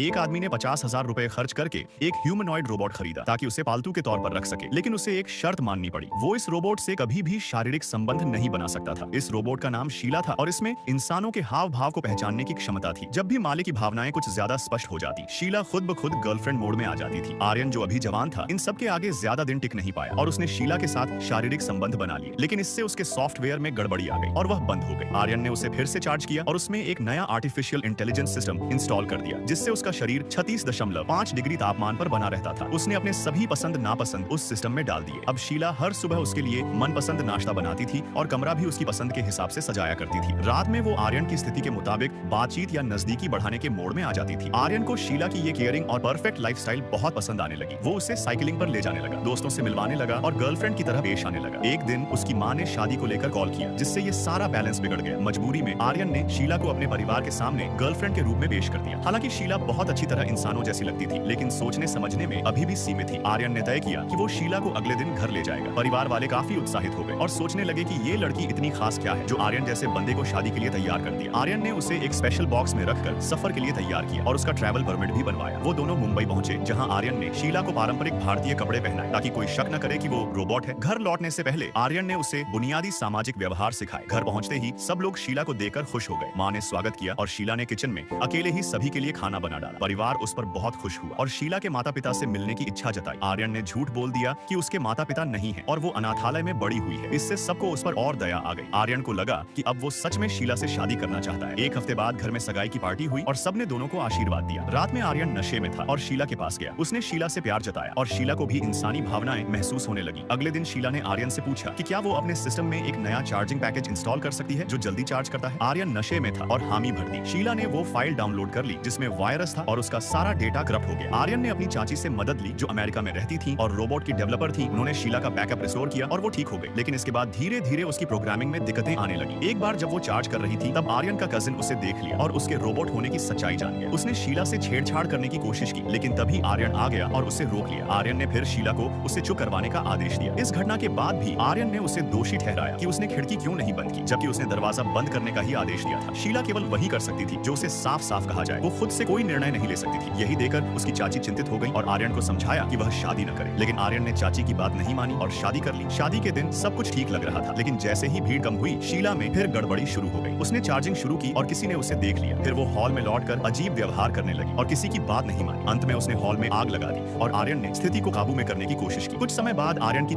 एक आदमी ने 50,000 रुपए खर्च करके एक ह्यूमनॉइड रोबोट खरीदा ताकि उसे पालतू के तौर पर रख सके, लेकिन उसे एक शर्त माननी पड़ी। वो इस रोबोट से कभी भी शारीरिक संबंध नहीं बना सकता था। इस रोबोट का नाम शीला था और इसमें इंसानों के हाव भाव को पहचानने की क्षमता थी। जब भी मालिक की भावनाएं कुछ ज्यादा स्पष्ट हो जाती, शीला खुद ब खुद गर्लफ्रेंड मोड में आ जाती थी। आर्यन जो अभी जवान था, इन सब के आगे ज्यादा दिन टिक नहीं पाया और उसने शीला के साथ शारीरिक संबंध बना लिए, लेकिन इससे उसके सॉफ्टवेयर में गड़बड़ी आ गई और वह बंद हो गई। आर्यन ने उसे फिर से चार्ज किया और उसमें एक नया आर्टिफिशियल इंटेलिजेंस सिस्टम इंस्टॉल कर दिया, जिससे उसका शरीर 36.5 डिग्री तापमान पर बना रहता था। उसने अपने सभी पसंद नापसंद उस सिस्टम में डाल दिए। अब शीला हर सुबह उसके लिए मनपसंद नाश्ता बनाती थी और कमरा भी उसकी पसंद के हिसाब से सजाया करती थी। रात में वो आर्यन की स्थिति के मुताबिक बातचीत या नजदीकी बढ़ाने के मोड में आ जाती थी। आर्यन को शीला की ये केयरिंग और परफेक्ट लाइफस्टाइल बहुत पसंद आने लगी। वो उसे साइकिलिंग पर ले जाने लगा, दोस्तों से मिलवाने लगा और गर्लफ्रेंड की तरह पेश आने लगा। एक दिन उसकी माँ ने शादी को लेकर कॉल किया, जिससे ये सारा बैलेंस बिगड़ गया। मजबूरी में आर्यन ने शीला को अपने परिवार के सामने गर्लफ्रेंड के रूप में पेश कर दिया। हालांकि शीला बहुत अच्छी तरह इंसानों जैसी लगती थी, लेकिन सोचने समझने में अभी भी सीमित थी। आर्यन ने तय किया कि वो शीला को अगले दिन घर ले जाएगा। परिवार वाले काफी उत्साहित हो गए और सोचने लगे कि ये लड़की इतनी खास क्या है जो आर्यन जैसे बंदे को शादी के लिए तैयार कर दिया। आर्यन ने उसे एक स्पेशल बॉक्स में रखकर सफर के लिए तैयार किया और उसका ट्रैवल परमिट भी बनवाया। वो दोनों मुंबई पहुंचे, जहां आर्यन ने शीला को पारंपरिक भारतीय कपड़े पहनाए ताकि कोई शक न करे कि वो रोबोट है। घर लौटने से पहले आर्यन ने उसे बुनियादी सामाजिक व्यवहार सिखाए। घर पहुंचते ही सब लोग शीला को देखकर खुश हो गए। माँ ने स्वागत किया और शीला ने किचन में अकेले ही सभी के लिए खाना बना डाला। परिवार उस पर बहुत खुश हुआ और शीला के माता पिता से मिलने की इच्छा जताई। आर्यन ने झूठ बोल दिया कि उसके माता पिता नहीं है और वो अनाथालय में बड़ी हुई है। इससे सबको उस पर और दया आ गई। आर्यन को लगा कि अब वो सच में शीला से शादी करना चाहता है। एक हफ्ते बाद घर में सगाई की पार्टी हुई और सबने दोनों को आशीर्वाद दिया। रात में आर्यन नशे में था और शीला के पास गया। उसने शीला से प्यार जताया और शीला को भी इंसानी भावनाएं महसूस होने लगी। अगले दिन शीला ने आर्यन से पूछा कि क्या वो अपने सिस्टम में एक नया चार्जिंग पैकेज इंस्टॉल कर सकती है जो जल्दी चार्ज करता है। आर्यन नशे में था और हामी भर दी। शीला ने वो फाइल डाउनलोड कर ली जिसमें वायरस था और उसका सारा डेटा करप्ट हो गया। आर्यन ने अपनी चाची से मदद ली जो अमेरिका में रहती थी और रोबोट की डेवलपर थी। उन्होंने शीला का बैकअप रिस्टोर किया और वो ठीक हो गई, लेकिन इसके बाद धीरे धीरे उसकी प्रोग्रामिंग में दिक्कतें आने लगी। एक बार जब वो चार्ज कर रही थी, तब आर्यन का कजिन उसे देख लिया और उसके रोबोट होने की सच्चाई जान गया। उसने शीला से छेड़छाड़ करने की कोशिश की, लेकिन तभी आर्यन आ गया और उसे रोक लिया। आर्यन ने फिर शीला को उसे चुप करवाने का आदेश दिया। इस घटना के बाद भी आर्यन ने उसे दोषी ठहराया कि उसने खिड़की क्यों नहीं बंद की, जबकि उसने दरवाजा बंद करने का ही आदेश दिया था। शीला केवल वही कर सकती थी जो उसे साफ साफ कहा जाए। वो खुद से कोई निर्णय नहीं ले सकती थी। यही देखकर उसकी चाची चिंतित हो गई और आर्यन को समझाया कि वह शादी न करे, लेकिन आर्यन ने चाची की बात नहीं मानी और शादी कर ली। शादी के दिन सब कुछ ठीक लग रहा था, लेकिन जैसे ही भीड़ कम हुई, शीला में फिर गड़बड़ी शुरू हो गई। उसने चार्जिंग शुरू की और किसी ने उसे देख लिया। फिर वो हॉल में लौटकर अजीब व्यवहार करने लगी और किसी की बात नहीं मानी। अंत में उसने हॉल में आग लगा दी और आर्यन ने स्थिति को काबू में करने की कोशिश की। कुछ समय बाद आर्यन की